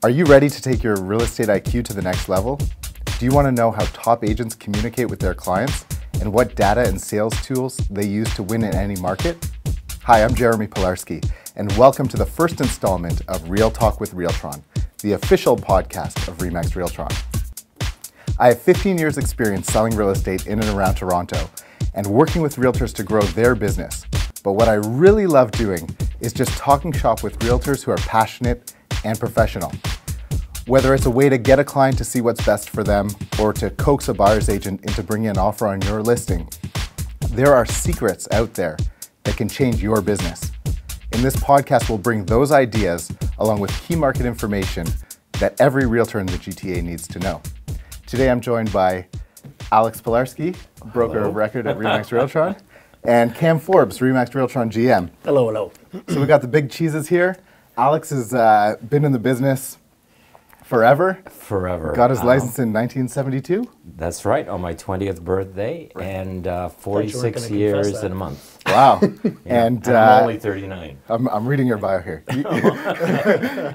Are you ready to take your real estate IQ to the next level? Do you want to know how top agents communicate with their clients and what data and sales tools they use to win in any market? Hi, I'm Jeremy Pilarski, and welcome to the first installment of Real Talk with Realtron, the official podcast of RE/MAX Realtron. I have 15 years experience selling real estate in and around Toronto and working with realtors to grow their business. But what I really love doing is just talking shop with realtors who are passionate and professional. Whether it's a way to get a client to see what's best for them or to coax a buyer's agent into bringing an offer on your listing, there are secrets out there that can change your business. In this podcast, we'll bring those ideas along with key market information that every realtor in the GTA needs to know. Today, I'm joined by Alex Pilarski, broker of record at RE/MAX Realtron, and Cam Forbes, RE/MAX Realtron GM. Hello, hello. So we got the big cheeses here. Alex has been in the business forever. Forever. Got his license in 1972. That's right, on my 20th birthday, and 46 years in a month. Wow. And I'm only 39. I'm reading your bio here.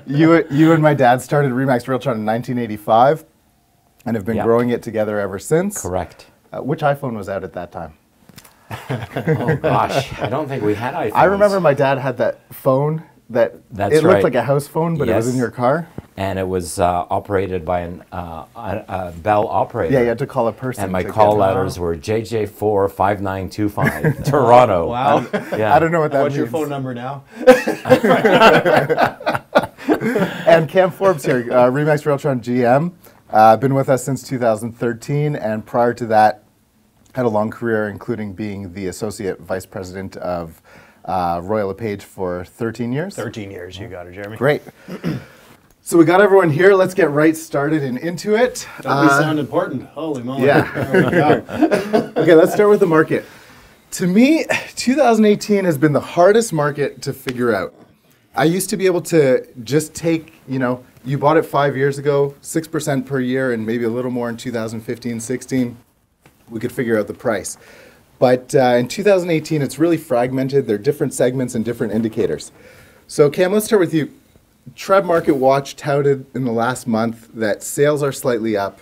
You and my dad started RE/MAX Realtron in 1985 and have been growing it together ever since. Correct. Which iPhone was out at that time? Oh gosh, I don't think we had iPhones. I remember my dad had that phone that That's it looked right. like a house phone, but it was in your car. And it was operated by a Bell operator. Yeah, you had to call a person. And my call letters were JJ45925, Toronto. Wow. I don't know what that What's means. your phone number now? And Cam Forbes here, RE/MAX Realtron GM. Been with us since 2013, and prior to that, had a long career, including being the Associate Vice President of Royal LePage for 13 years. 13 years, you got it, Jeremy. Great. So we got everyone here. Let's get right started and into it. Don't we sound important? Holy moly. Yeah. There we go. Okay, let's start with the market. To me, 2018 has been the hardest market to figure out. I used to be able to just take, you bought it 5 years ago, 6% per year, and maybe a little more in 2015, 16. We could figure out the price. But in 2018, it's really fragmented. There are different segments and different indicators. So Cam, let's start with you. Treb Market Watch touted in the last month that sales are slightly up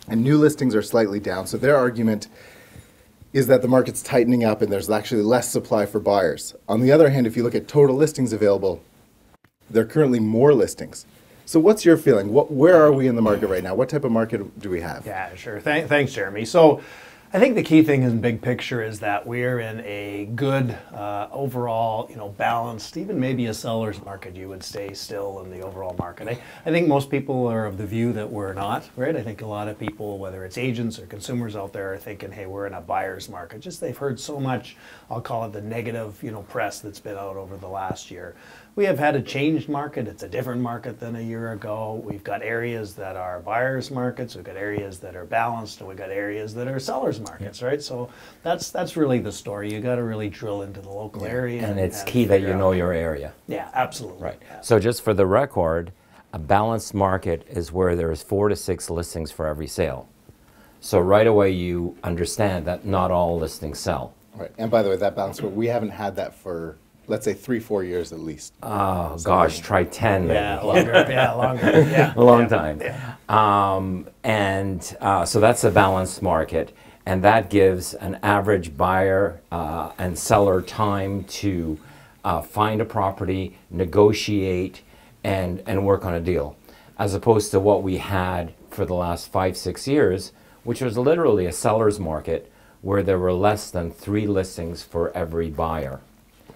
and new listings are slightly down. So their argument is that the market's tightening up and there's actually less supply for buyers. On the other hand, if you look at total listings available, there are currently more listings. So what's your feeling? Where are we in the market right now? What type of market do we have? Yeah, sure. Thanks, Jeremy. So I think the key thing in big picture is that we're in a good overall, balanced, even maybe a seller's market, you would say, still in the overall market. I think most people are of the view that we're not, right? I think a lot of people, whether it's agents or consumers out there, are thinking, hey, we're in a buyer's market. Just they've heard so much, I'll call it the negative, press that's been out over the last year. We have had a changed market. It's a different market than a year ago. We've got areas that are buyer's markets. We've got areas that are balanced, and we've got areas that are seller's markets, right? So that's really the story. You got to really drill into the local area. And it's key that you know your area. Yeah, absolutely. Right. Yeah. So just for the record, a balanced market is where there's 4 to 6 listings for every sale. So right away you understand that not all listings sell. Right. And by the way, that balance, we haven't had that for, let's say, 3-4 years at least. Oh, gosh, try 10 maybe. Yeah, longer. Yeah, longer. Yeah. A long time. Yeah. So that's a balanced market, and that gives an average buyer and seller time to find a property, negotiate, and work on a deal, as opposed to what we had for the last 5-6 years, which was literally a seller's market where there were less than 3 listings for every buyer.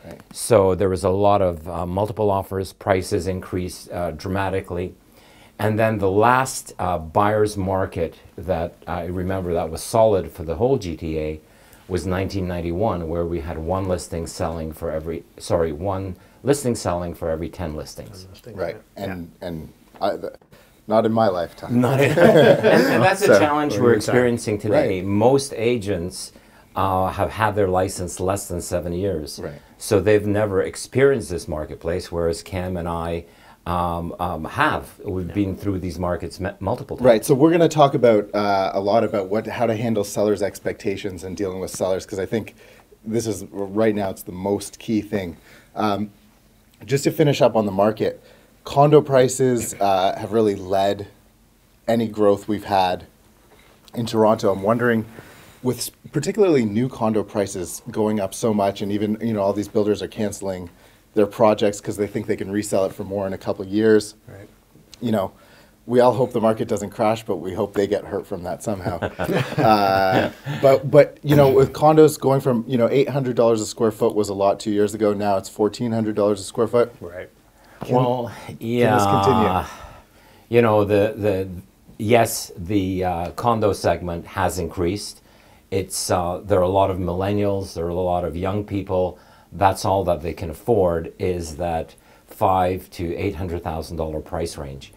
Right. So there was a lot of multiple offers, prices increased dramatically. And then the last buyer's market that I remember that was solid for the whole GTA was 1991, where we had one listing selling for every 10 listings. Right. And not in my lifetime. And that's a challenge we're experiencing today. Right. Most agents have had their license less than 7 years. Right. So they've never experienced this marketplace, whereas Cam and I have. We've been through these markets multiple times. Right. So we're going to talk about a lot about how to handle sellers' expectations and dealing with sellers, because I think this is, right now, it's the most key thing. Just to finish up on the market, condo prices have really led any growth we've had in Toronto. I'm wondering, with particularly new condo prices going up so much, and even, you know, all these builders are canceling their projects because they think they can resell it for more in a couple of years. Right. You know, we all hope the market doesn't crash, but we hope they get hurt from that somehow. But you know, with condos going from, you know, $800 a square foot was a lot 2 years ago. Now it's $1,400 a square foot. Right. Well, yeah. Can this continue? You know, yes, the condo segment has increased. It's there are a lot of millennials, there are a lot of young people. That's all that they can afford is that $500,000 to $800,000 price range.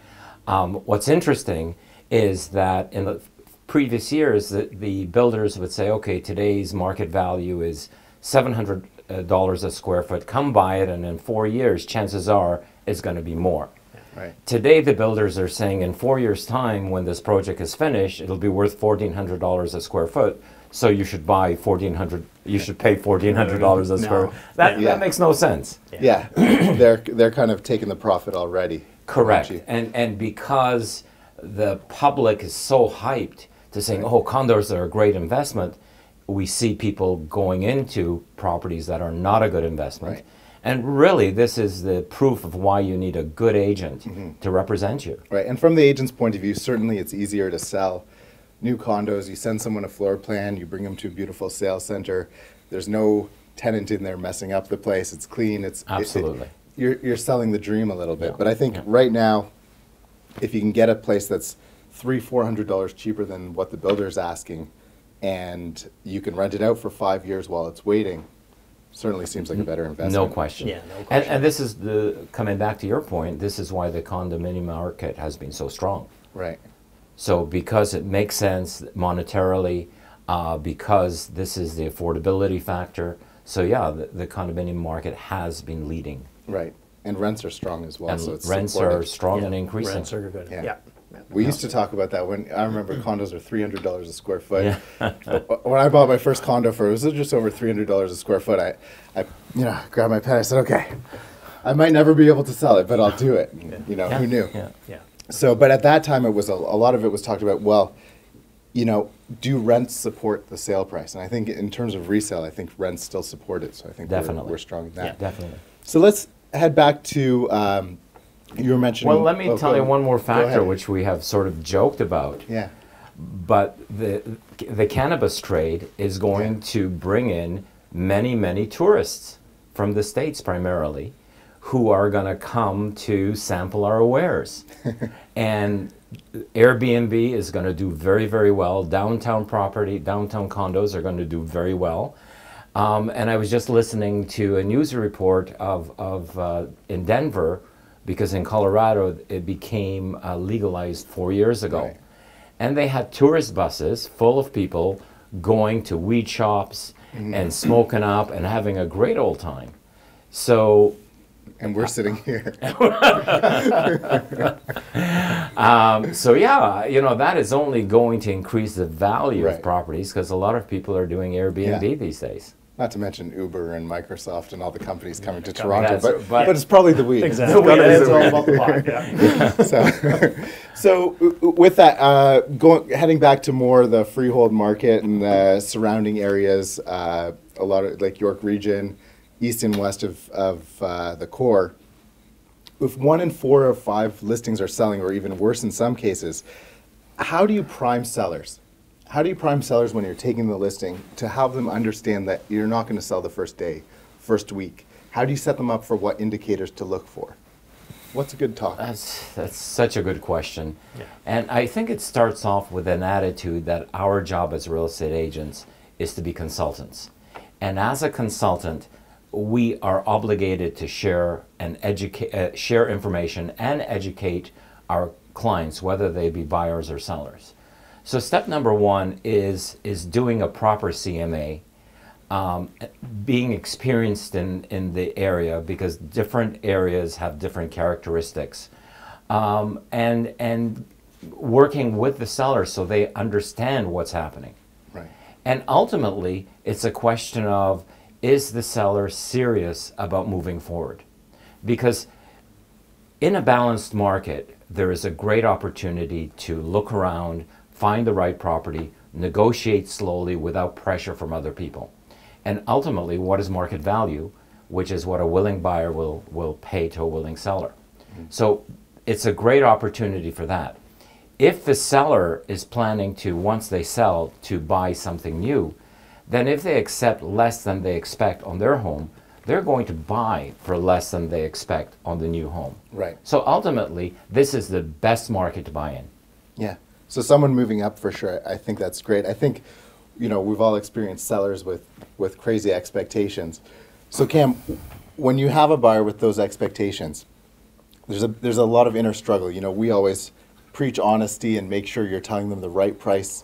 What's interesting is that in the previous years, the builders would say, okay, today's market value is $700 a square foot. Come buy it, and in 4 years, chances are it's going to be more. Right. Today, the builders are saying in 4 years' time, when this project is finished, it'll be worth $1,400 a square foot. So you should buy $1,400. You should pay $1,400 a square. No. That makes no sense. Yeah, they're kind of taking the profit already. Correct. And because the public is so hyped to saying, oh, condos are a great investment, we see people going into properties that are not a good investment. Right. And really, this is the proof of why you need a good agent to represent you. Right, and from the agent's point of view, certainly it's easier to sell new condos. You send someone a floor plan, you bring them to a beautiful sales center. There's no tenant in there messing up the place. It's clean. Absolutely. You're selling the dream a little bit. Yeah. But I think right now, if you can get a place that's $300-400 cheaper than what the builder's asking, and you can rent it out for 5 years while it's waiting, certainly seems like a better investment. No question. Yeah, no question. And this is coming back to your point, this is why the condominium market has been so strong. Right. So because it makes sense monetarily, because this is the affordability factor. So yeah, the condominium market has been leading. Right. And rents are strong as well. And so it's rents supported. are strong and increasing. Rents are good. Yeah. Yeah. We used to talk about that when I remember condos were $300 a square foot. Yeah. When I bought my first condo for it was just over $300 a square foot. I grabbed my pen. I said, okay, I might never be able to sell it, but I'll do it. And, you know, who knew? Yeah. Yeah. So, but at that time, it was a lot of it was talked about. Well, you know, do rents support the sale price? And I think in terms of resale, I think rents still support it. So I think Definitely. we're strong in that. Yeah, definitely. So let's head back to you were mentioning. Well, let me tell you one more Go factor ahead. which we have sort of joked about. Yeah. But the cannabis trade is going to bring in many tourists from the States primarily, who are going to come to sample our wares. And Airbnb is going to do very well. Downtown condos are going to do very well. And I was just listening to a news report of in Denver, because in Colorado it became legalized 4 years ago. Right. And they had tourist buses full of people going to weed shops and smoking up and having a great old time. So, And we're sitting here. so yeah, you know, that is only going to increase the value Right. of properties, because a lot of people are doing Airbnb Yeah. these days. Not to mention Uber and Microsoft and all the companies coming to coming. Toronto, That's- but it's probably the weed. Exactly. The weed is It's the all weed. about the pot. Yeah. So with that, heading back to more the freehold market and the surrounding areas, a lot of like York Region, east and west of the core. If 1 in 4 or 5 listings are selling, or even worse in some cases, how do you prime sellers? How do you prime sellers when you're taking the listing to help them understand that you're not going to sell the first day, first week? How do you set them up for what indicators to look for? What's a good talk? That's such a good question. Yeah. And I think it starts off with an attitude that our job as real estate agents is to be consultants. And as a consultant, we are obligated to share and share information and educate our clients, whether they be buyers or sellers. So step number 1 is doing a proper CMA, being experienced in the area, because different areas have different characteristics, and working with the seller so they understand what's happening. Right. And ultimately, it's a question of, is the seller serious about moving forward? Because In a balanced market, there is a great opportunity to look around, find the right property, negotiate slowly without pressure from other people. And ultimately, what is market value, which is what a willing buyer will pay to a willing seller. So it's a great opportunity for that. If the seller is planning to, once they sell, to buy something new, then if they accept less than they expect on their home, they're going to buy for less than they expect on the new home. Right. So ultimately, this is the best market to buy in. Yeah. So someone moving up for sure, I think that's great. I think, we've all experienced sellers with crazy expectations. So Cam, when you have a buyer with those expectations, there's a lot of inner struggle. We always preach honesty and make sure you're telling them the right price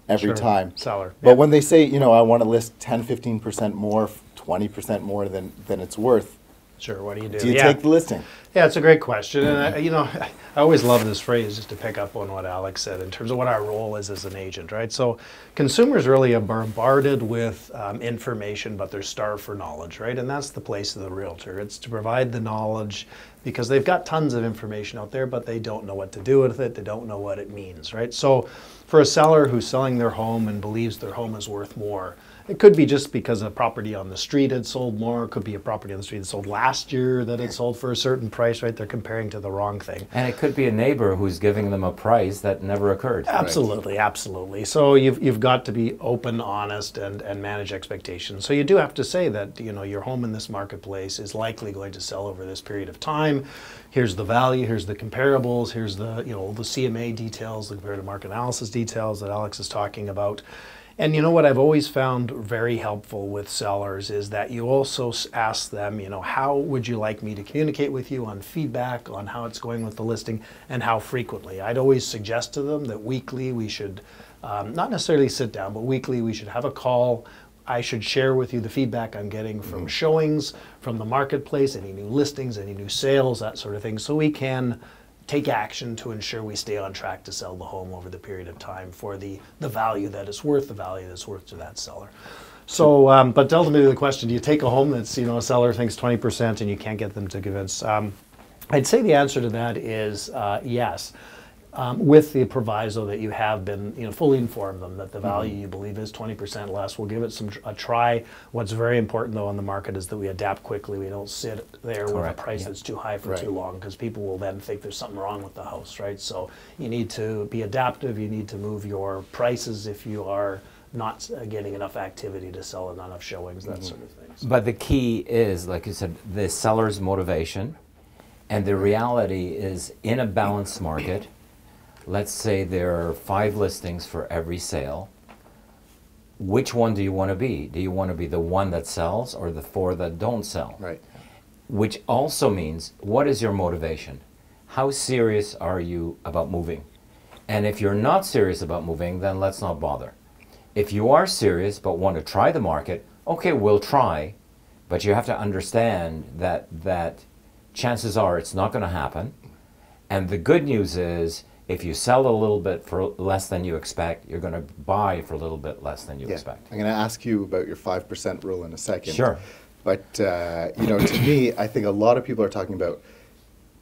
every time. Seller. But when they say, I want to list 10, 15% more, 20% more than it's worth, Sure, what do you do? do you take the listing? Yeah, it's a great question. And, I always love this phrase just to pick up on what Alex said in terms of what our role is as an agent, right? So consumers really are bombarded with information, but they're starved for knowledge, right? And that's the place of the realtor. It's to provide the knowledge because they've got tons of information out there, but they don't know what to do with it. They don't know what it means, right? So for a seller who's selling their home and believes their home is worth more, it could be just because a property on the street had sold more. It could be a property on the street that sold last year that had sold for a certain price, right? They're comparing to the wrong thing. And it could be a neighbor who's giving them a price that never occurred. Absolutely, absolutely. So you've got to be open, honest, and manage expectations. So you do have to say that your home in this marketplace is likely going to sell over this period of time. Here's the value, here's the comparables, here's the the CMA details, the comparative market analysis details that Alex is talking about. And what I've always found very helpful with sellers is that you also ask them, how would you like me to communicate with you on feedback, on how it's going with the listing, and how frequently. I'd always suggest to them that weekly we should, not necessarily sit down, but weekly we should have a call. I should share with you the feedback I'm getting from showings, from the marketplace, any new listings, any new sales, that sort of thing, so we can take action to ensure we stay on track to sell the home over the period of time for the value that it's worth, the value that's worth to that seller. So, but ultimately the question, do you take a home that's, a seller thinks 20% and you can't get them to convince? I'd say the answer to that is yes. With the proviso that you have been, fully informed them that the value you believe is 20% less. We'll give it a try. What's very important though on the market is that we adapt quickly. We don't sit there with a price that's too high for too long, because people will then think there's something wrong with the house, right? So you need to be adaptive. You need to move your prices if you are not getting enough activity to sell and not enough showings, that sort of thing. So. But the key is, like you said, the seller's motivation, and the reality is in a balanced market. Let's say there are 5 listings for every sale. Which one do you want to be? Do you want to be the one that sells or the 4 that don't sell? Right. Which also means, what is your motivation? How serious are you about moving? And if you're not serious about moving, then let's not bother. If you are serious but want to try the market, okay, we'll try, but you have to understand that chances are it's not going to happen. And the good news is, if you sell a little bit for less than you expect, you're going to buy for a little bit less than you expect. I'm going to ask you about your 5% rule in a second. Sure. But, to me, I think a lot of people are talking about,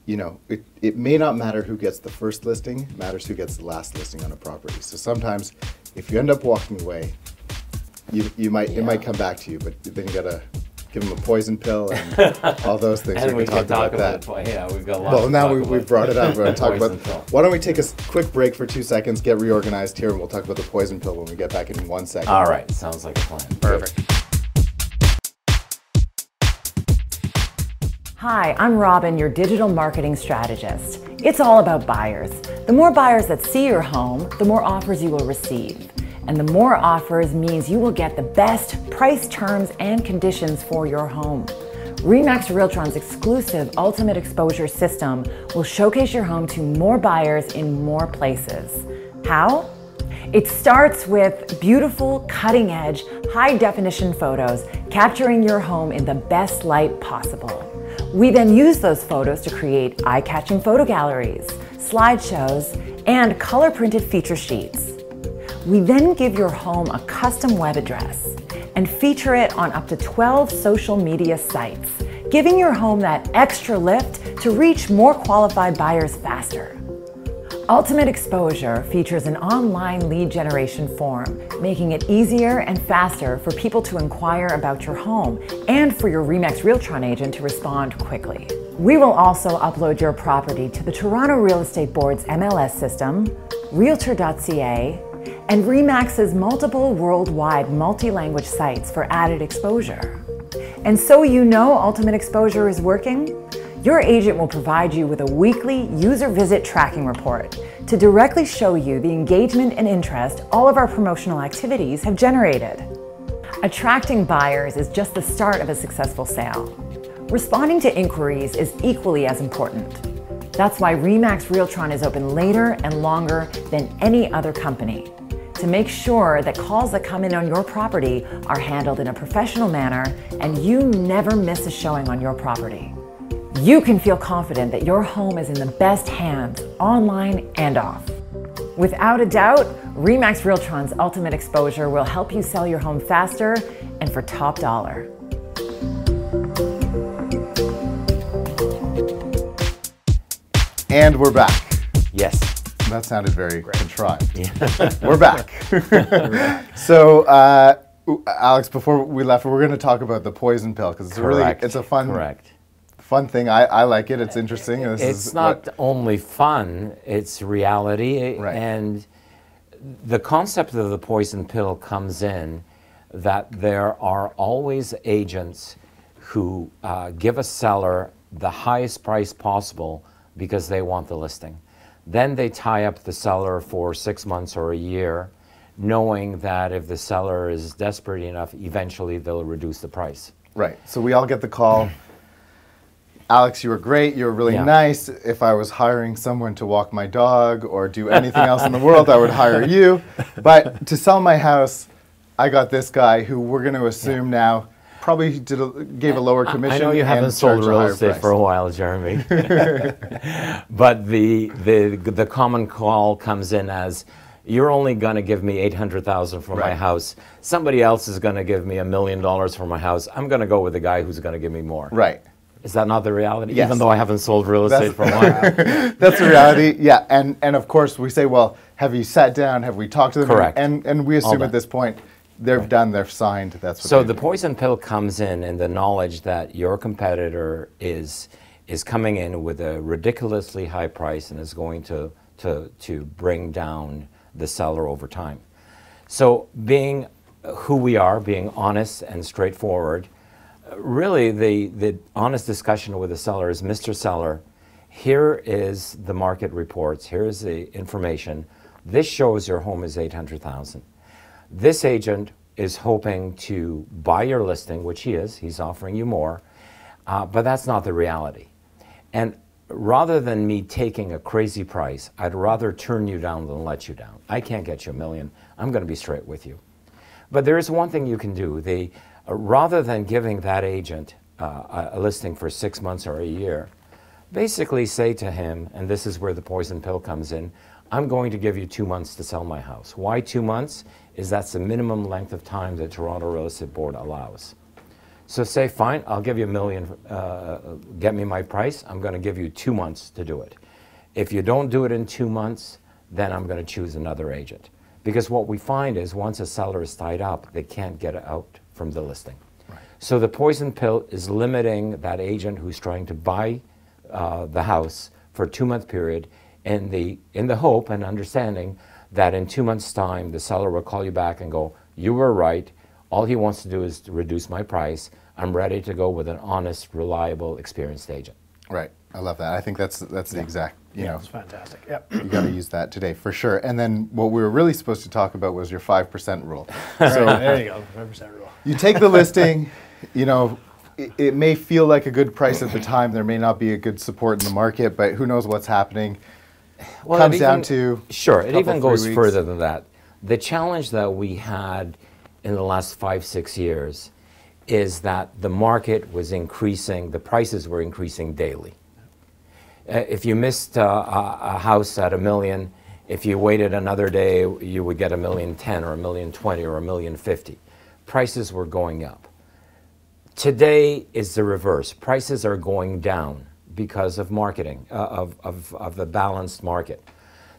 it may not matter who gets the first listing, it matters who gets the last listing on a property. So sometimes if you end up walking away, it might come back to you, but then you got to give them a poison pill and all those things. And we can talk about that. Yeah, we've got a lot. Well, now we've brought it up. We're going to talk about. Pill. Why don't we take a quick break for 2 seconds, get reorganized here, and we'll talk about the poison pill when we get back in 1 second. All right, sounds like a plan. Perfect. Hi, I'm Robin, your digital marketing strategist. It's all about buyers. The more buyers that see your home, the more offers you will receive. And the more offers means you will get the best price, terms, and conditions for your home. RE/MAX Realtron's exclusive Ultimate Exposure System will showcase your home to more buyers in more places. How? It starts with beautiful, cutting-edge, high-definition photos capturing your home in the best light possible. We then use those photos to create eye-catching photo galleries, slideshows, and color-printed feature sheets. We then give your home a custom web address and feature it on up to 12 social media sites, giving your home that extra lift to reach more qualified buyers faster. Ultimate Exposure features an online lead generation form, making it easier and faster for people to inquire about your home and for your RE/MAX Realtron agent to respond quickly. We will also upload your property to the Toronto Real Estate Board's MLS system, Realtor.ca, and RE/MAX's multiple worldwide multi-language sites for added exposure. And so you know Ultimate Exposure is working? Your agent will provide you with a weekly user visit tracking report to directly show you the engagement and interest all of our promotional activities have generated. Attracting buyers is just the start of a successful sale. Responding to inquiries is equally as important. That's why RE/MAX Realtron is open later and longer than any other company, to make sure that calls that come in on your property are handled in a professional manner and you never miss a showing on your property. You can feel confident that your home is in the best hands, online and off. Without a doubt, RE/MAX Realtron's Ultimate Exposure will help you sell your home faster and for top dollar. And we're back. Yes. That sounded very contrived. Yeah. We're back. So, Alex, before we left, we're going to talk about the poison pill because it's a fun thing. I like it. It's interesting. It's not only fun; it's reality. Right. And the concept of the poison pill comes in that there are always agents who give a seller the highest price possible because they want the listing. Then they tie up the seller for 6 months or a year, knowing that if the seller is desperate enough, eventually they'll reduce the price. Right. So we all get the call. Alex, you were great. You were really nice. If I was hiring someone to walk my dog or do anything else in the world, I would hire you. But to sell my house, I got this guy who we're going to assume now probably gave a lower commission. I know you haven't sold real estate for a while, Jeremy. But the common call comes in as, you're only going to give me $800,000 for my house. Somebody else is going to give me $1 million for my house. I'm going to go with the guy who's going to give me more. Right. Is that not the reality? Yes. Even though I haven't sold real estate for a while. That's the reality. Yeah. And of course we say, well, have you sat down? Have we talked to them? Correct. And we assume at this point they've done, they've signed. That's what so the poison pill comes in the knowledge that your competitor is coming in with a ridiculously high price and is going to bring down the seller over time. So being who we are, being honest and straightforward, really the honest discussion with the seller is, Mr. Seller, here is the market reports, here's the information. This shows your home is $800,000. This agent is hoping to buy your listing, which he is. He's offering you more, but that's not the reality. And rather than me taking a crazy price, I'd rather turn you down than let you down. I can't get you $1 million. I'm going to be straight with you. But there is one thing you can do. Rather than giving that agent a listing for 6 months or a year, basically say to him, and this is where the poison pill comes in, I'm going to give you 2 months to sell my house. Why 2 months? That's the minimum length of time that Toronto Real Estate Board allows. So say, fine, I'll give you $1 million, get me my price. I'm going to give you 2 months to do it. If you don't do it in 2 months, then I'm going to choose another agent. Because what we find is once a seller is tied up, they can't get out from the listing. Right. So the poison pill is limiting that agent who's trying to buy the house for a 2-month period in the hope and understanding that in 2 months' time, the seller will call you back and go, you were right. All he wants to do is to reduce my price. I'm ready to go with an honest, reliable, experienced agent. Right. I love that. I think that's the exact, you know. It's fantastic. Yep. You got to use that today for sure. And then what we were really supposed to talk about was your 5% rule. So there you go, 5% rule. You take the listing, you know, it may feel like a good price at the time. There may not be a good support in the market, but who knows what's happening. Well, comes down to sure, it even goes further than that. The challenge that we had in the last 5-6 years is that the market was increasing, the prices were increasing daily. If you missed a house at $1 million, if you waited another day, you would get $1.10 million or $1.20 million or $1.50 million. Prices were going up. Today is the reverse. Prices are going down because of marketing, of the balanced market.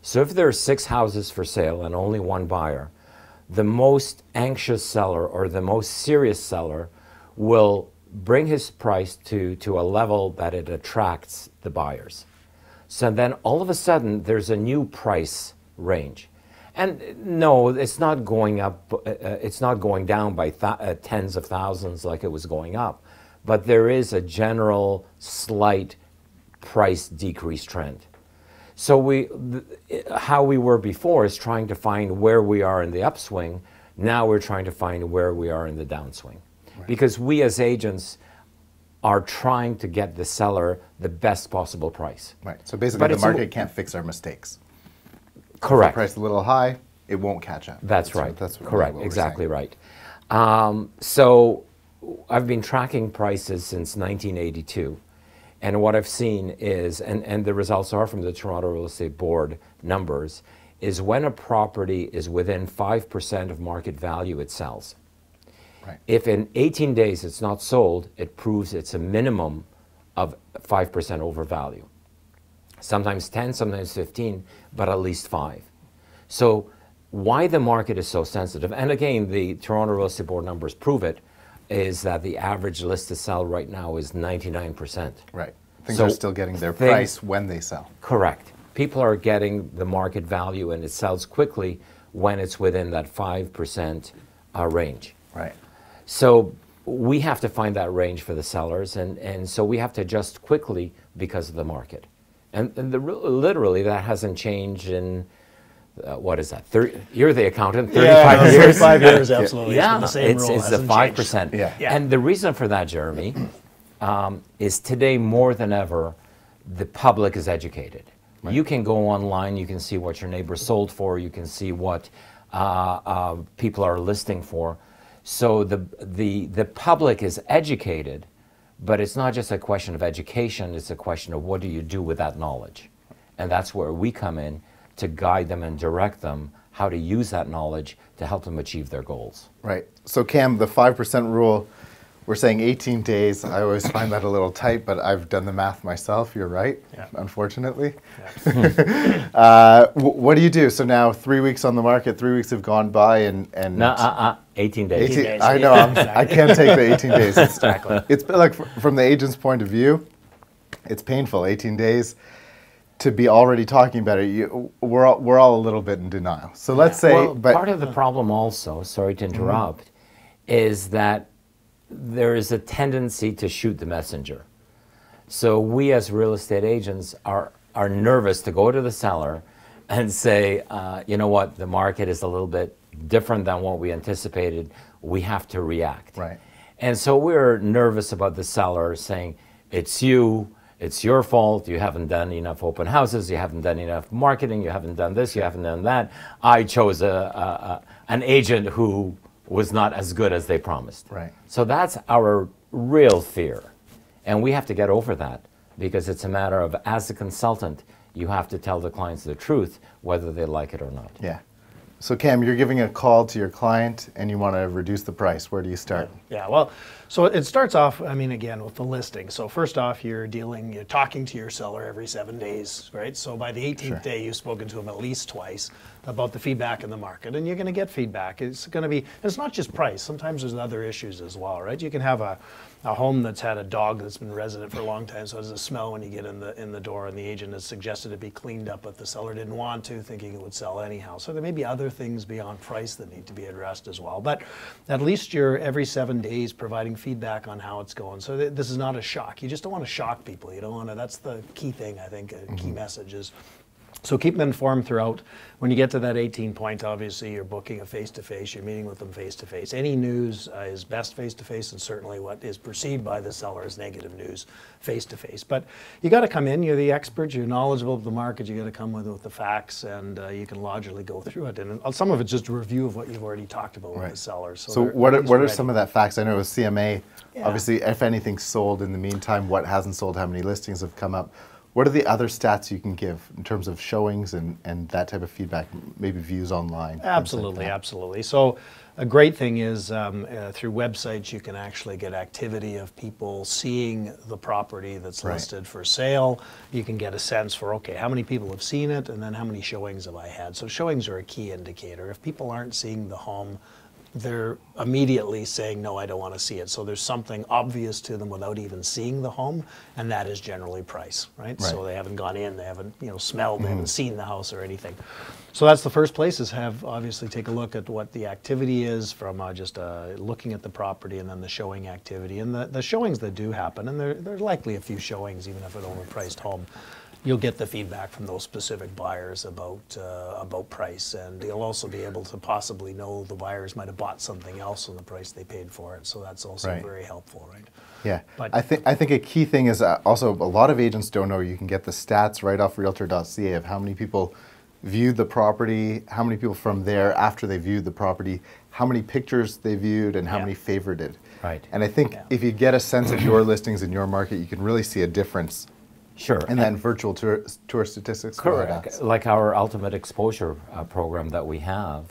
So if there are 6 houses for sale and only 1 buyer, the most anxious seller or the most serious seller will bring his price to a level that it attracts the buyers. So then all of a sudden there's a new price range. And no, it's not going up, it's not going down by tens of thousands like it was going up, but there is a general slight price decrease trend. So how we were before is trying to find where we are in the upswing. Now we're trying to find where we are in the downswing. Right. Because we as agents are trying to get the seller the best possible price. Right. So basically the market can't fix our mistakes. Correct. If the price is a little high, it won't catch up. That's right. That's correct. What exactly right. So I've been tracking prices since 1982. And what I've seen is, and the results are from the Toronto Real Estate Board numbers, is when a property is within 5% of market value, it sells. Right. If in 18 days it's not sold, it proves it's a minimum of 5% over value. Sometimes 10, sometimes 15, but at least 5. So why the market is so sensitive, and again, the Toronto Real Estate Board numbers prove it, is that the average list to sell right now is 99%. Right. Things are still getting their price when they sell. Correct. People are getting the market value and it sells quickly when it's within that 5% range. Right. So we have to find that range for the sellers, and so we have to adjust quickly because of the market. And literally that hasn't changed in, what is that? You're the accountant. 35 years. 35 years, absolutely. Yeah, it's the same rule. It's the 5%. Yeah. And the reason for that, Jeremy, is today more than ever, the public is educated. Right. You can go online, you can see what your neighbor sold for, you can see what people are listing for. So the public is educated, but it's not just a question of education, it's a question of what do you do with that knowledge. And that's where we come in to guide them and direct them how to use that knowledge to help them achieve their goals. Right. So Cam, the 5% rule, we're saying 18 days. I always find that a little tight, but I've done the math myself. You're right, unfortunately. Yeah. What do you do? So now 3 weeks on the market, 3 weeks have gone by, and 18 days. 18 days. I know, I can't take the 18 days. Exactly. It's like, from the agent's point of view, it's painful, 18 days. To be already talking about it, we're all a little bit in denial. So let's say, well, part of the problem also, sorry to interrupt, is that there is a tendency to shoot the messenger. So we as real estate agents are nervous to go to the seller and say, you know what, the market is a little bit different than what we anticipated. We have to react. Right. And so we're nervous about the seller saying, it's you. It's your fault. You haven't done enough open houses. You haven't done enough marketing. You haven't done this. You haven't done that. I chose an agent who was not as good as they promised. Right. So that's our real fear. And we have to get over that because it's a matter of, as a consultant, you have to tell the clients the truth, whether they like it or not. Yeah. So Cam, you're giving a call to your client and you want to reduce the price. Where do you start? Yeah, well, so it starts off, I mean, again, with the listing. So first off, you're talking to your seller every 7 days, right? So by the 18th day, you've spoken to him at least twice about the feedback in the market, and you're going to get feedback. It's going to be, it's not just price. Sometimes there's other issues as well, right? You can have a home that's had a dog that's been resident for a long time, so there's a smell when you get in the door, and the agent has suggested it be cleaned up, but the seller didn't want to, thinking it would sell anyhow. So there may be other things beyond price that need to be addressed as well. But at least you're every 7 days providing feedback on how it's going. So this is not a shock. You just don't want to shock people. You don't want to. That's the key thing, I think. A key message is. So keep them informed throughout. When you get to that 18 point, obviously you're booking a face-to-face, you're meeting with them face-to-face. Any news is best face-to-face, and certainly what is perceived by the seller as negative news face-to-face. But you got to come in, you're the expert, you're knowledgeable of the market, you got to come with the facts, and you can logically go through it. And some of it's just a review of what you've already talked about with the seller. So what are some of that facts? I know with CMA, obviously if anything's sold in the meantime, what hasn't sold, how many listings have come up. What are the other stats you can give in terms of showings and that type of feedback, maybe views online? Absolutely, absolutely. So a great thing is through websites you can actually get activity of people seeing the property that's listed for sale. You can get a sense for, okay, how many people have seen it and then how many showings have I had? So showings are a key indicator. If people aren't seeing the home, they're immediately saying, no, I don't want to see it. So there's something obvious to them without even seeing the home, and that is generally price, right? So they haven't gone in, they haven't smelled, they haven't seen the house or anything. So that's the first place, is obviously take a look at what the activity is from just looking at the property, and then the showing activity. And the showings that do happen, and there's likely a few showings even if it's an overpriced home, you'll get the feedback from those specific buyers about price, and you'll also be able to possibly know the buyers might have bought something else on the price they paid for it. So that's also very helpful, right? Yeah, but I think a key thing is also a lot of agents don't know. You can get the stats right off Realtor.ca of how many people viewed the property, how many people from there after they viewed the property, how many pictures they viewed, and how many favorited. Right. And I think if you get a sense of your listings in your market, you can really see a difference. Sure. And then virtual tour statistics. Correct. Like our ultimate exposure program that we have,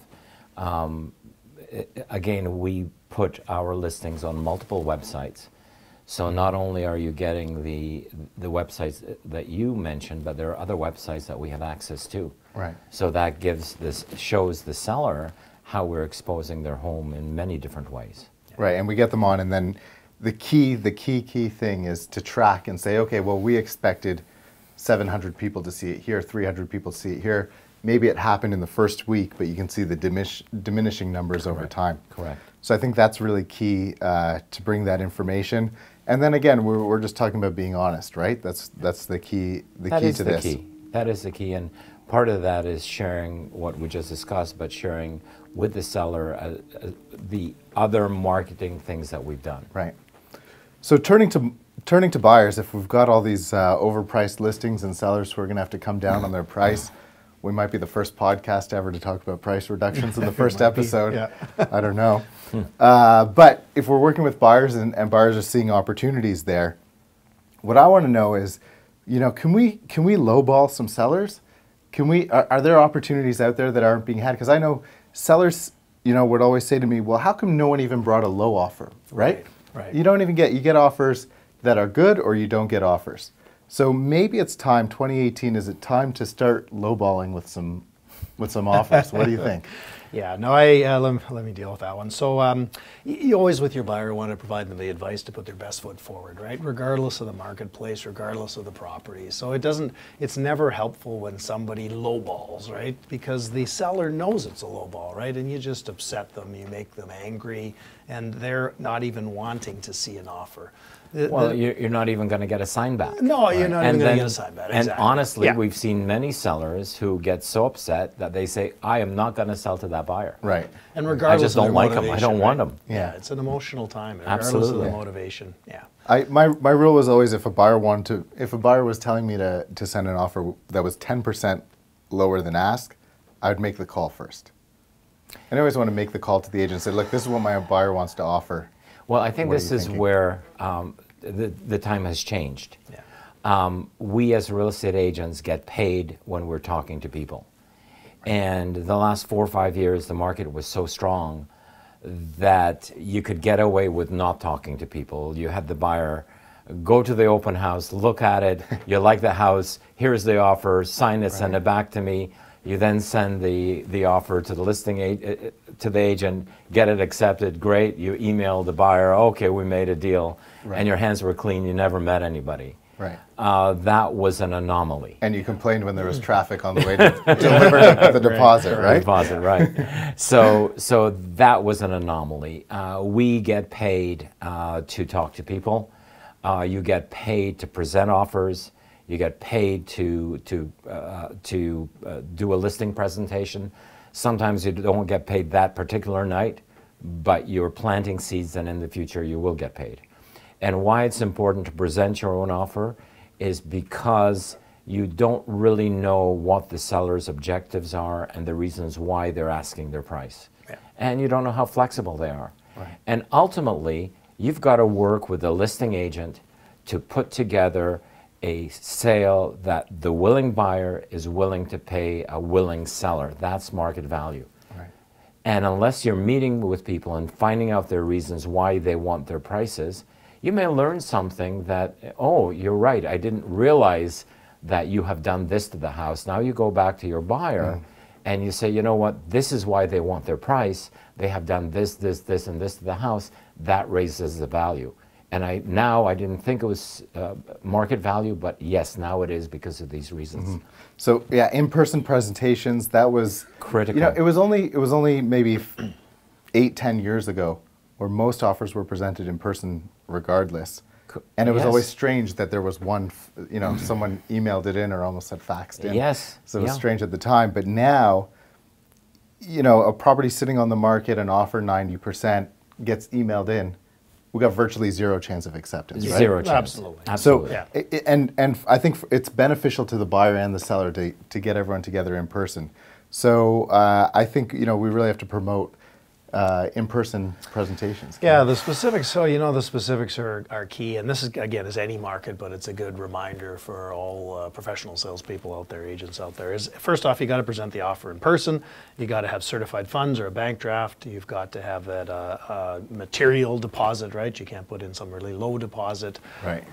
again, we put our listings on multiple websites. So not only are you getting the websites that you mentioned, but there are other websites that we have access to. Right. So that shows the seller how we're exposing their home in many different ways. Right, and we get them on, and then the key thing is to track and say, okay, well, we expected 700 people to see it here, 300 people to see it here. Maybe it happened in the first week, but you can see the diminishing numbers over time. Correct. So I think that's really key to bring that information. And then again, we're just talking about being honest, right? That's the key. That is the key, and part of that is sharing what we just discussed, but sharing with the seller the other marketing things that we've done. Right. So turning to buyers, if we've got all these overpriced listings and sellers who are going to have to come down on their price, we might be the first podcast ever to talk about price reductions in the first episode. Yeah. I don't know. But if we're working with buyers and buyers are seeing opportunities there, what I want to know is, can we lowball some sellers? Are there opportunities out there that aren't being had? Because I know sellers, would always say to me, well, how come no one even brought a low offer, right? Right. You get offers that are good, or you don't get offers. So maybe it's time, 2018, is it time to start lowballing with some offers? What do you think? Yeah, no, let me deal with that one. So you always, with your buyer, want to provide them the advice to put their best foot forward, right? Regardless of the marketplace, regardless of the property. So it's never helpful when somebody lowballs, right? Because the seller knows it's a lowball, right? And you just upset them, you make them angry, and they're not even wanting to see an offer. You're not even going to get a sign back. No, you're not even going to get a sign back. Exactly. And honestly, we've seen many sellers who get so upset that they say, I am not going to sell to that buyer. Right. And regardless I just don't of like them. I don't want them. Yeah, it's an emotional time, regardless of the motivation. Yeah. My rule was always, if a buyer was telling me to send an offer that was 10% lower than ask, I would make the call first. And I always want to make the call to the agent and say, look, this is what my buyer wants to offer. Well, I think this is where the time has changed. Yeah. We as real estate agents get paid when we're talking to people. And the last 4 or 5 years, the market was so strong that you could get away with not talking to people. You had the buyer go to the open house, look at it, you like the house, here's the offer, sign it, send it back to me. You then send the offer to the agent, get it accepted, great. You email the buyer, okay, we made a deal, and your hands were clean. You never met anybody. Right. That was an anomaly. And you complained when there was traffic on the way to deliver the deposit, right? Deposit, right. So that was an anomaly. We get paid to talk to people. You get paid to present offers. You get paid to do a listing presentation. Sometimes you don't get paid that particular night, but you're planting seeds, and in the future you will get paid. And why it's important to present your own offer is because you don't really know what the seller's objectives are and the reasons why they're asking their price. Yeah. And you don't know how flexible they are. Right. And ultimately, you've got to work with a listing agent to put together a sale that the willing buyer is willing to pay a willing seller. That's market value. Right. And unless you're meeting with people and finding out their reasons why they want their prices, you may learn something that, oh, you're right, I didn't realize that you have done this to the house. Now you go back to your buyer and you say, you know what, this is why they want their price. They have done this, this, this, and this to the house. That raises the value. And I didn't think it was market value, but yes, now it is because of these reasons. So yeah, in-person presentations, that was critical. You know, it was only maybe 8-10 years ago where most offers were presented in person regardless. And it was always strange that there was one, you know, someone emailed it in or almost said faxed in. Yes. So it was strange at the time. But now, you know, a property sitting on the market, an offer 90% gets emailed in. We got virtually zero chance of acceptance, right? Zero chance. Absolutely. Absolutely. So, and I think it's beneficial to the buyer and the seller to get everyone together in person. So I think, you know, we really have to promote in-person presentations. Yeah, the specifics. So the specifics are key, and this is again is any market, but it's a good reminder for all professional salespeople out there, agents out there. Is first off, you got to present the offer in person. You got to have certified funds or a bank draft. You've got to have that material deposit, right? You can't put in some really low deposit. Right.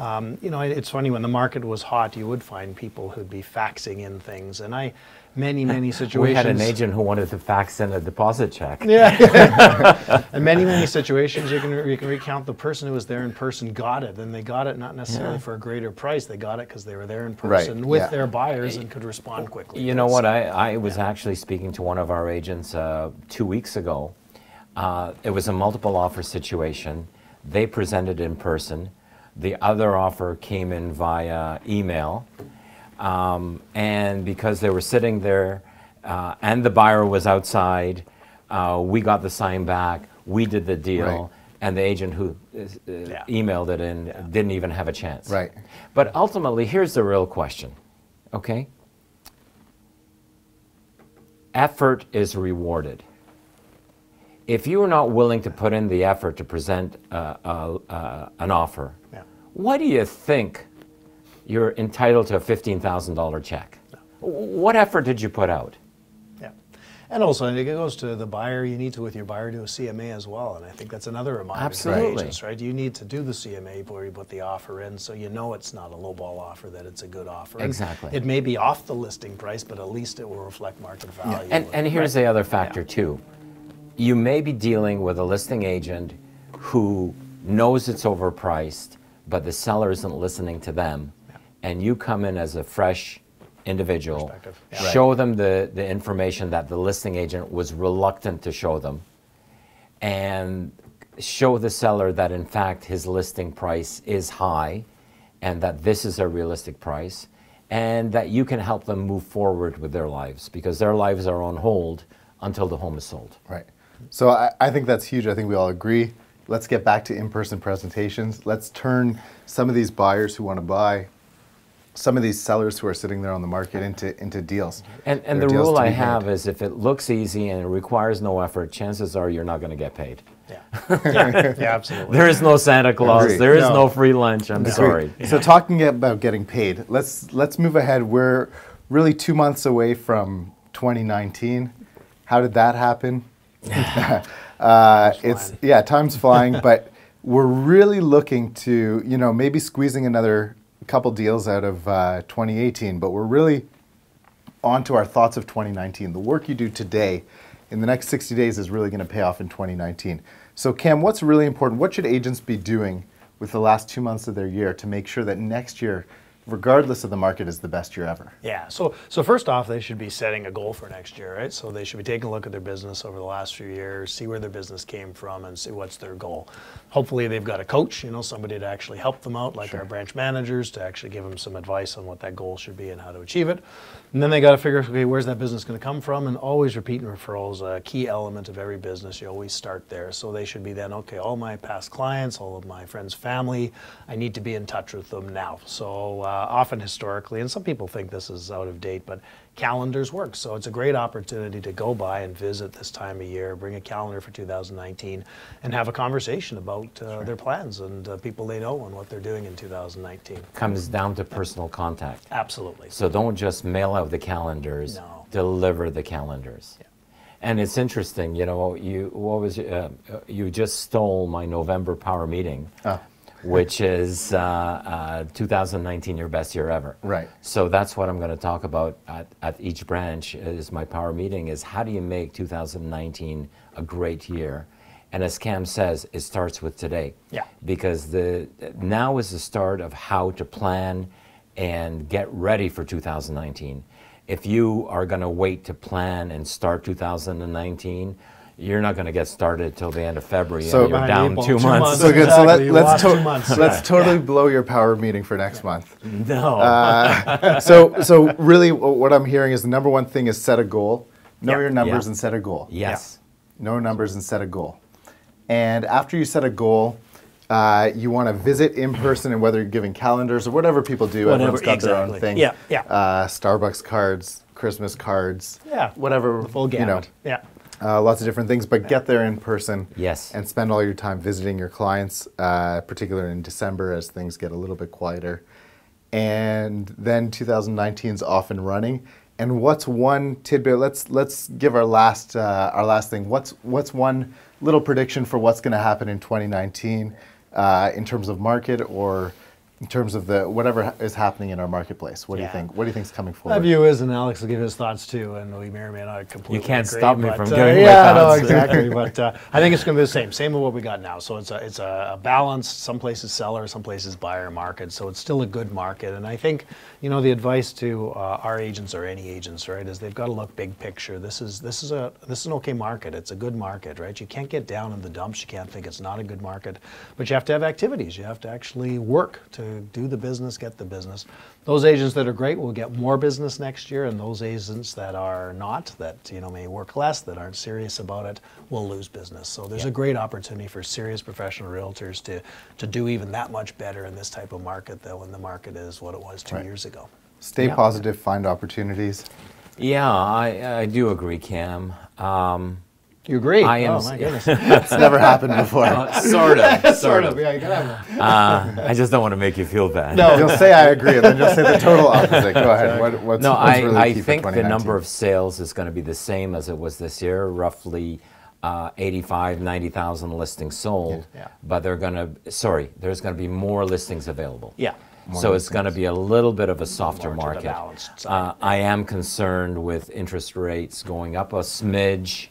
It's funny when the market was hot, you would find people who'd be faxing in things, and many situations. We had an agent who wanted to fax in a deposit check. Yeah. And many situations you can recount the person who was there in person got it, and they got it not necessarily for a greater price. They got it because they were there in person with their buyers and could respond quickly. You know what? I was actually speaking to one of our agents 2 weeks ago. It was a multiple offer situation. They presented in person. The other offer came in via email. And because they were sitting there and the buyer was outside, we got the sign back, we did the deal, and the agent who emailed it in didn't even have a chance. Right. But ultimately, here's the real question, okay? Effort is rewarded. If you are not willing to put in the effort to present an offer, what do you think you're entitled to a $15,000 check? What effort did you put out? Yeah. And also, it goes to the buyer. You need to, with your buyer, do a CMA as well. And I think that's another reminder to agents, right? You need to do the CMA before you put the offer in, so you know it's not a lowball offer, that it's a good offer. Exactly. It may be off the listing price, but at least it will reflect market value. And here's the other factor too. You may be dealing with a listing agent who knows it's overpriced, but the seller isn't listening to them. And you come in as a fresh individual, show them the information that the listing agent was reluctant to show them, and show the seller that in fact his listing price is high and that this is a realistic price, and that you can help them move forward with their lives, because their lives are on hold until the home is sold. Right. So I think that's huge. I think we all agree. Let's get back to in-person presentations. Let's turn some of these buyers who want to buy, some of these sellers who are sitting there on the market into deals. And the rule I have is if it looks easy and it requires no effort, chances are you're not going to get paid. Yeah, absolutely. There is no Santa Claus. Agreed. There is no free lunch. I'm sorry. So talking about getting paid, let's move ahead. We're really 2 months away from 2019. How did that happen? Time's flying, but we're really looking to, maybe squeezing another couple deals out of 2018, but we're really on to our thoughts of 2019. The work you do today in the next 60 days is really going to pay off in 2019. So Cam, what's really important? What should agents be doing with the last 2 months of their year to make sure that next year, regardless of the market, is the best year ever? Yeah, so first off, they should be setting a goal for next year, right? So they should be taking a look at their business over the last few years, see where their business came from, and see what's their goal. Hopefully they've got a coach, somebody to actually help them out, like our branch managers, to actually give them some advice on what that goal should be and how to achieve it. And then they got to figure, okay, where's that business going to come from? And always repeating referrals, a key element of every business. You always start there. So they should be then, okay, all my past clients, all of my friends' family, I need to be in touch with them now. So often historically, and some people think this is out of date, but calendars work. So it's a great opportunity to go by and visit this time of year, bring a calendar for 2019, and have a conversation about their plans and people they know and what they're doing in 2019. Comes down to personal contact. Absolutely. So don't just mail out the calendars, No. deliver the calendars. Yeah. And it's interesting, you know, you just stole my November power meeting, which is 2019, your best year ever. Right. So that's what I'm going to talk about at each branch is my power meeting is how do you make 2019 a great year? And as Cam says, it starts with today. Yeah. Because now is the start of how to plan and get ready for 2019. If you are going to wait to plan and start 2019, you're not going to get started till the end of February. So and you're down 2 months. So good. Exactly. You So lost 2 months. let's totally blow your power meeting for next month. No. So really, what I'm hearing is the number one thing is set a goal. Know your numbers Yeah. and set a goal. Yes. Know your numbers and set a goal. And after you set a goal, you want to visit in person, and whether you're giving calendars or whatever people do, everyone's got their own exactly. thing. Yeah, yeah. Starbucks cards, Christmas cards, Yeah. whatever. The full gamut. Yeah. Lots of different things, but get there in person. Yes. And spend all your time visiting your clients, particularly in December as things get a little bit quieter. And then 2019 is off and running. And what's one tidbit? Let's give our last thing. What's one little prediction for what's going to happen in 2019 in terms of market or in terms of whatever is happening in our marketplace? What do you Yeah. think? What do you think is coming My forward? view is, and Alex will give his thoughts too, and we may or may not completely You can't agree, stop me but, from giving my yeah, no, thoughts. exactly. But I think it's going to be the same as what we got now. So it's a balanced, some places seller, some places buyer market. So it's still a good market, and I think the advice to our agents or any agents, right, is they've got to look big picture. This is an okay market. It's a good market, right? You can't get down in the dumps. You can't think it's not a good market, but you have to have activities. You have to actually work to do the business. Get the business. Those agents that are great will get more business next year, and those agents that are not, that may work less, that aren't serious about it, will lose business. So there's a great opportunity for serious professional realtors to do even that much better in this type of market, though, when the market is what it was 2 years ago. Stay positive, find opportunities. Yeah, I do agree, Cam. You agree? I am. Oh my goodness. It's never happened before. Sort of. Sort of. Yeah, you gotta have that. I just don't want to make you feel bad. No. You'll say I agree, and then you'll say the total opposite. Go ahead. What's really I key for think the 2019? number of sales is going to be the same as it was this year, roughly 85, 90,000 listings sold. Yeah. But there's going to be more listings available. Yeah. So it's going to be a little bit of a softer More to the market. balanced side. I am concerned with interest rates going up a smidge,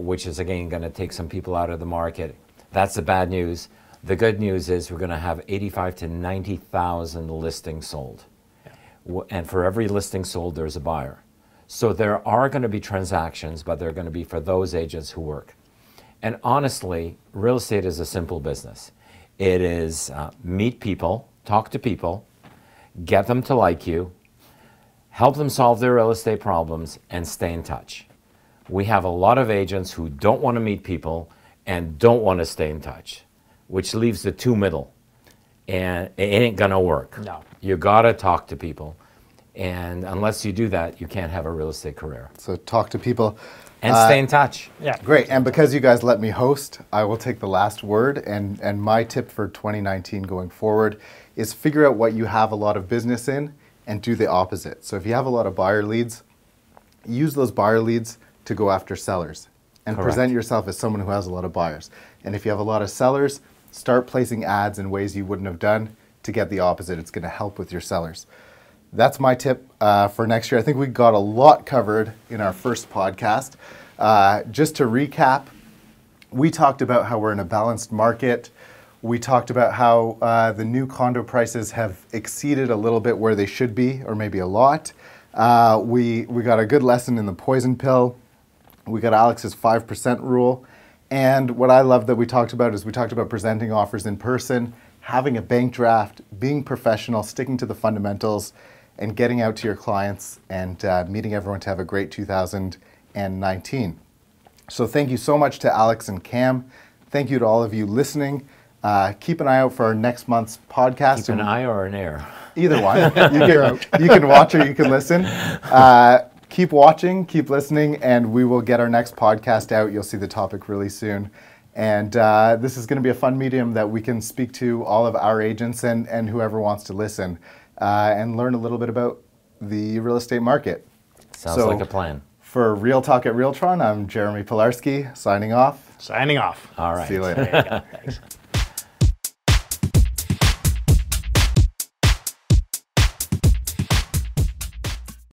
which is again going to take some people out of the market. That's the bad news. The good news is we're going to have 85 to 90,000 listings sold. And for every listing sold, there's a buyer. So there are going to be transactions, but they're going to be for those agents who work. And honestly, real estate is a simple business. It is meet people, talk to people, get them to like you, help them solve their real estate problems, and stay in touch. We have a lot of agents who don't want to meet people and don't want to stay in touch, which leaves the two middle. And it ain't going to work. No. You got to talk to people. And unless you do that, you can't have a real estate career. So talk to people. And stay in touch. Yeah. Great. And because you guys let me host, I will take the last word. And my tip for 2019 going forward is figure out what you have a lot of business in and do the opposite. So if you have a lot of buyer leads, use those buyer leads to go after sellers and Correct. present yourself as someone who has a lot of buyers. And if you have a lot of sellers, start placing ads in ways you wouldn't have done to get the opposite. It's going to help with your sellers. That's my tip for next year. I think we got a lot covered in our first podcast. Just to recap, we talked about how we're in a balanced market. We talked about how the new condo prices have exceeded a little bit where they should be, or maybe a lot. We got a good lesson in the poison pill. We got Alex's 5% rule. And what I love that we talked about is we talked about presenting offers in person, having a bank draft, being professional, sticking to the fundamentals, and getting out to your clients and meeting everyone to have a great 2019. So thank you so much to Alex and Cam. Thank you to all of you listening. Keep an eye out for our next month's podcast. Keep an eye or an ear? Either one. You can watch or you can listen. Keep watching, keep listening, and we will get our next podcast out. You'll see the topic really soon. And this is going to be a fun medium that we can speak to all of our agents and whoever wants to listen and learn a little bit about the real estate market. Sounds like a plan. For Real Talk at Realtron, I'm Jeremy Pilarski, signing off. Signing off. All right. See you later. There you go. Thanks.